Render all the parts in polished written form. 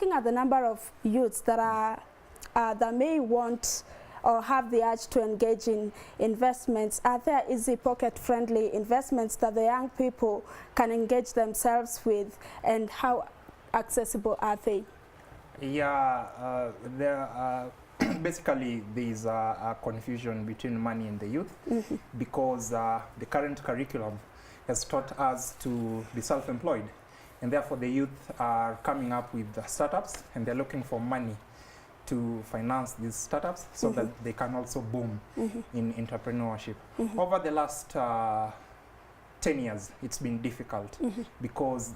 looking at the number of youths that are that may want or have the urge to engage in investments, are there easy pocket-friendly investments that the young people can engage themselves with, and how accessible are they? Yeah, there are basically there's a confusion between money and the youth, because the current curriculum has taught us to be self-employed, and therefore the youth are coming up with startups, and they're looking for money to finance these startups so that they can also boom in entrepreneurship. Over the last 10 years, it's been difficult because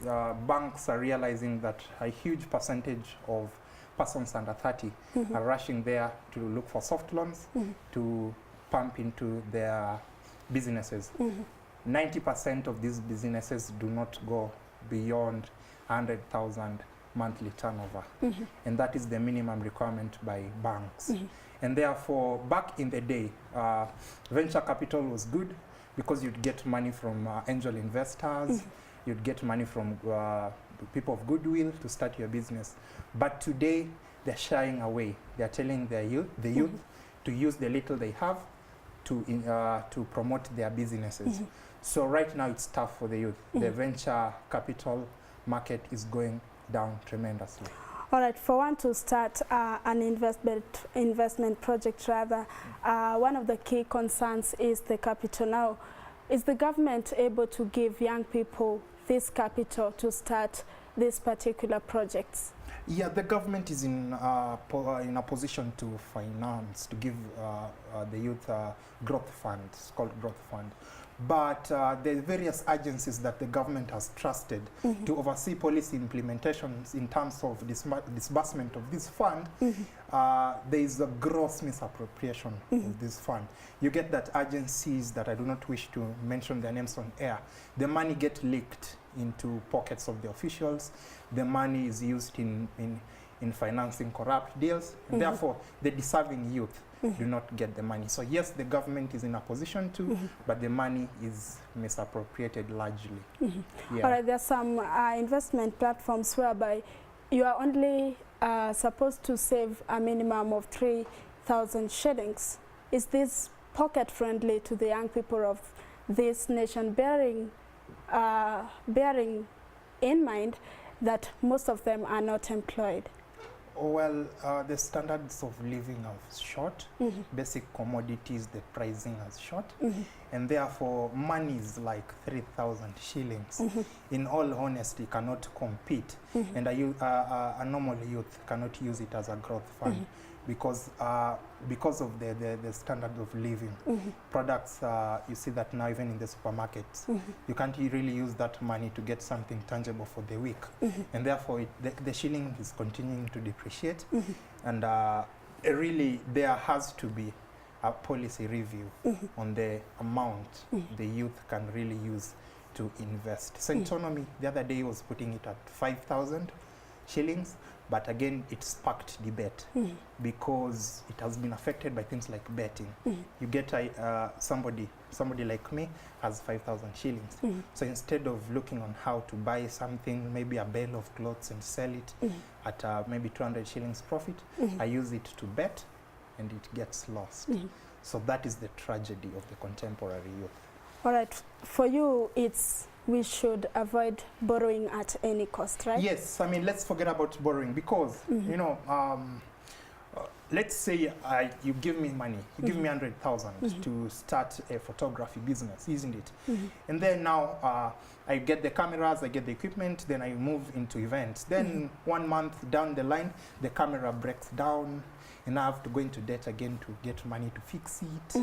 banks are realizing that a huge percentage of persons under 30 are rushing there to look for soft loans to pump into their businesses. 90% of these businesses do not go beyond 100,000 monthly turnover, and that is the minimum requirement by banks. And therefore, back in the day, venture capital was good because you'd get money from angel investors, you'd get money from people of goodwill to start your business. But today, they're shying away. They're telling the youth to use the little they have to promote their businesses. So right now, it's tough for the youth. The venture capital market is going down tremendously. All right, for one to start an investment project, rather, one of the key concerns is the capital. Now, is the government able to give young people this capital to start these particular projects? Yeah, the government is in a position to finance, to give the youth growth fund. It's called growth fund. But the various agencies that the government has trusted to oversee policy implementations in terms of disbursement of this fund, there is a gross misappropriation of this fund. You get that agencies that I do not wish to mention their names on air, the money gets leaked into pockets of the officials. The money is used in financing corrupt deals, and therefore the deserving youth do not get the money. So yes, the government is in a position to, but the money is misappropriated largely. All right, there are some investment platforms whereby you are only supposed to save a minimum of 3,000 shillings. Is this pocket friendly to the young people of this nation, bearing in mind that most of them are not employed? Well, the standards of living are short. Basic commodities, the pricing is short. And therefore, money is like 3,000 shillings. In all honesty, cannot compete. And a normal youth cannot use it as a growth fund because of the standard of living. Products, you see that now even in the supermarkets, you can't really use that money to get something tangible for the week. And therefore, the shilling is continuing to depreciate. And really, there has to be a policy review on the amount the youth can really use to invest. Centonomy, the other day, was putting it at 5,000 shillings. But again, it sparked debate because it has been affected by things like betting. You get somebody like me has 5,000 shillings. So instead of looking on how to buy something, maybe a bale of clothes and sell it at maybe 200 shillings profit, I use it to bet and it gets lost. So that is the tragedy of the contemporary youth. All right, for you, we should avoid borrowing at any cost, right? Yes, I mean, let's forget about borrowing because, you know, let's say you give me money, you give me 100,000 to start a photography business, isn't it? And then now I get the cameras, I get the equipment, then I move into events. Then 1 month down the line, the camera breaks down and I have to go into debt again to get money to fix it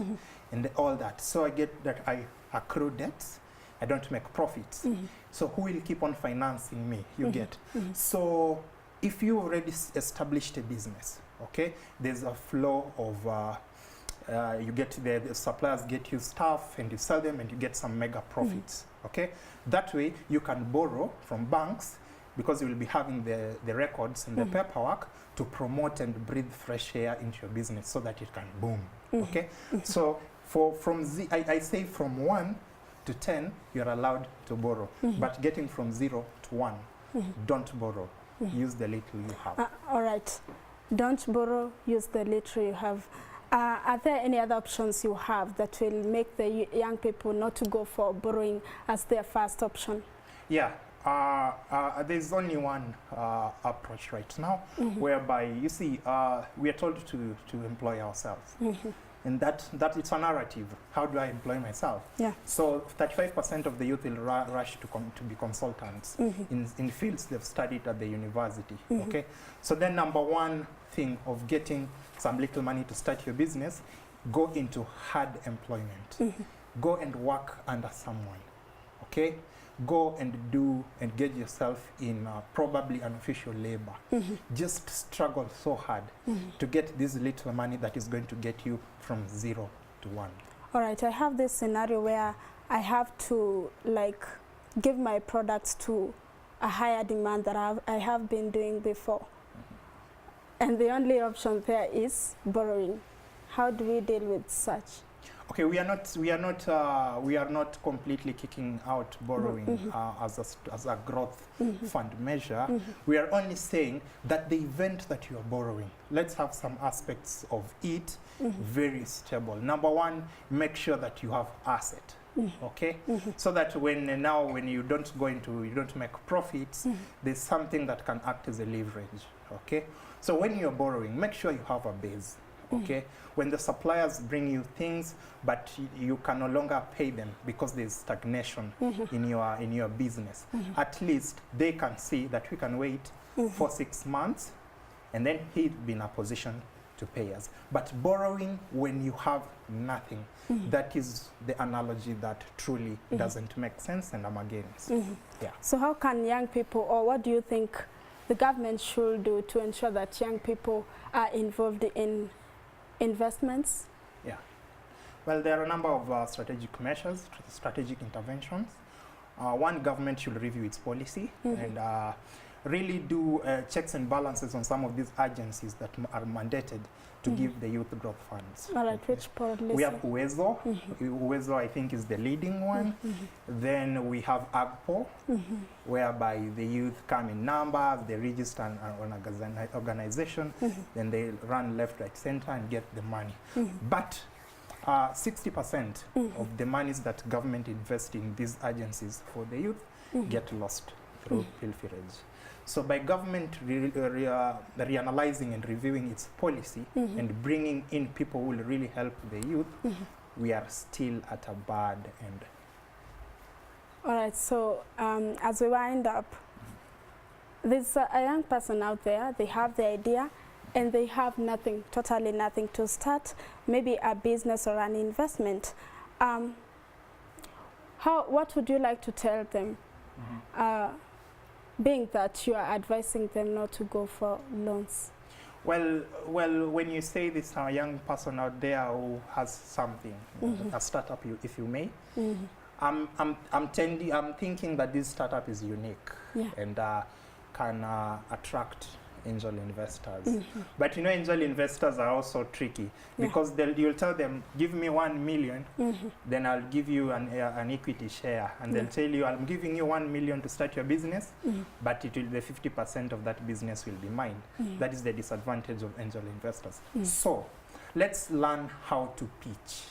and all that. So I get that I accrue debts. I don't make profits. So who will keep on financing me? You get. So if you already established a business, okay, there's a flow of, you get the suppliers get you stuff and you sell them and you get some mega profits, okay? That way you can borrow from banks because you will be having the records and the paperwork to promote and breathe fresh air into your business so that it can boom, okay? So I say from 1 to 10, you're allowed to borrow. But getting from 0 to 1, don't borrow. use the little you have. All right. Don't borrow, use the little you have. Are there any other options you have that will make the young people not to go for borrowing as their first option? Yeah, there's only one approach right now, whereby, you see, we are told to employ ourselves. And that it's a narrative. How do I employ myself? Yeah. So 35% of the youth will rush to be consultants in fields they've studied at the university. Okay. So then, number one thing of getting some little money to start your business, go into hard employment. Go and work under someone. Okay. Go and engage yourself in probably unofficial labor. Just struggle so hard to get this little money that is going to get you from 0 to 1. All right, I have this scenario where I have to like give my products to a higher demand that I have been doing before. And the only option there is borrowing. How do we deal with such? Okay, we are not completely kicking out borrowing as a growth fund measure. We are only saying that the event that you are borrowing, let's have some aspects of it very stable. Number one, make sure that you have asset. Okay, so that when you don't make profits, there's something that can act as a leverage. Okay, so when you're borrowing, make sure you have a base. Okay, when the suppliers bring you things, but you can no longer pay them because there's stagnation in your business, at least they can see that we can wait for 6 months, and then he'd be in a position to pay us. But borrowing when you have nothing, that is the analogy that truly doesn't make sense, and I'm against. Yeah. So how can young people, or what do you think the government should do to ensure that young people are involved in investments? Yeah. Well, there are a number of strategic measures, strategic interventions. One, government should review its policy and really do checks and balances on some of these agencies that are mandated to give the youth growth funds. All right, which policy? We have Uwezo. Uwezo, I think, is the leading one. Then we have AGPO, whereby the youth come in numbers, they register on an organization, then they run left, right, center and get the money. But 60% of the monies that government invests in these agencies for the youth get lost through pilferage. So by government reanalyzing and reviewing its policy and bringing in people who will really help the youth, we are still at a bad end. All right, so as we wind up, there's a young person out there, they have the idea and they have nothing, totally nothing to start, maybe a business or an investment. What would you like to tell them? Being that you are advising them not to go for loans? Well, when you say this, a young person out there who has something, a startup, if you may, I'm thinking that this startup is unique and can attract angel investors. But you know, angel investors are also tricky because you'll tell them, give me 1 million, then I'll give you an equity share, and they'll tell you, I'm giving you 1 million to start your business, but the 50% of that business will be mine. That is the disadvantage of angel investors. So let's learn how to pitch.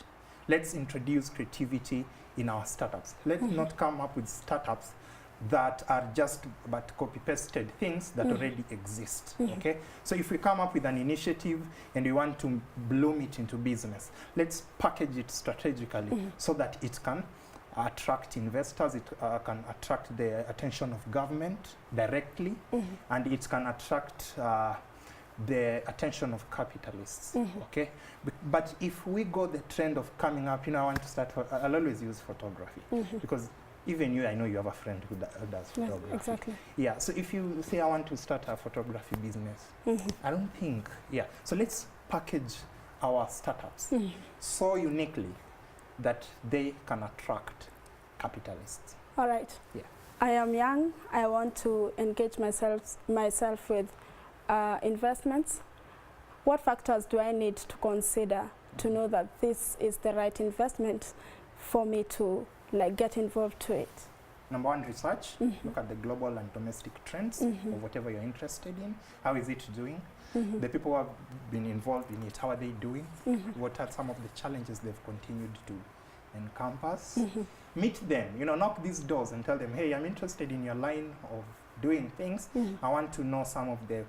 Let's introduce creativity in our startups. Let's not come up with startups that are just but copy-pasted things that already exist. Okay, so if we come up with an initiative and we want to bloom it into business, let's package it strategically so that it can attract investors, it can attract the attention of government directly, and it can attract the attention of capitalists. Okay, but if we go the trend of coming up, you know, I want to start, I'll always use photography because even you, I know you have a friend who does photography. Yes, exactly. Yeah, so if you say, I want to start a photography business, I don't think, so let's package our startups so uniquely that they can attract capitalists. All right. Yeah. I am young. I want to engage myself with investments. What factors do I need to consider to know that this is the right investment for me to get involved to it? number one, research. Look at the global and domestic trends of whatever you're interested in. How is it doing? The people who have been involved in it, how are they doing? What are some of the challenges they've continued to encompass? Meet them, you know, knock these doors and tell them, hey, I'm interested in your line of doing things. I want to know some of the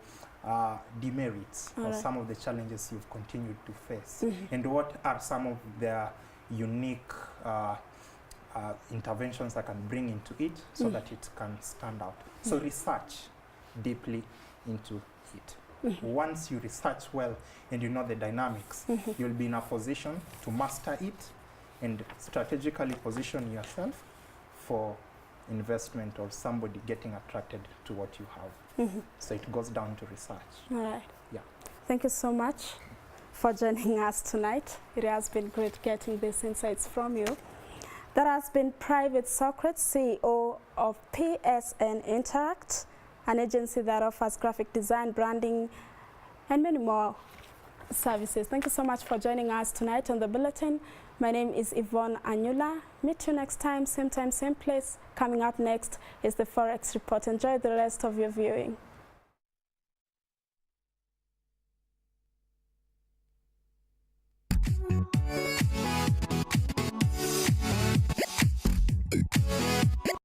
demerits or some of the challenges you've continued to face, and what are some of the unique interventions I can bring into it so that it can stand out. So research deeply into it. Once you research well and you know the dynamics, you'll be in a position to master it and strategically position yourself for investment or somebody getting attracted to what you have. So it goes down to research. All right. Yeah. Thank you so much for joining us tonight. It has been great getting these insights from you. That has been Private Socrates, CEO of PSN Interact, an agency that offers graphic design, branding, and many more services. Thank you so much for joining us tonight on The Bulletin. My name is Yvonne Anyula. Meet you next time, same place. Coming up next is the Forex Report. Enjoy the rest of your viewing.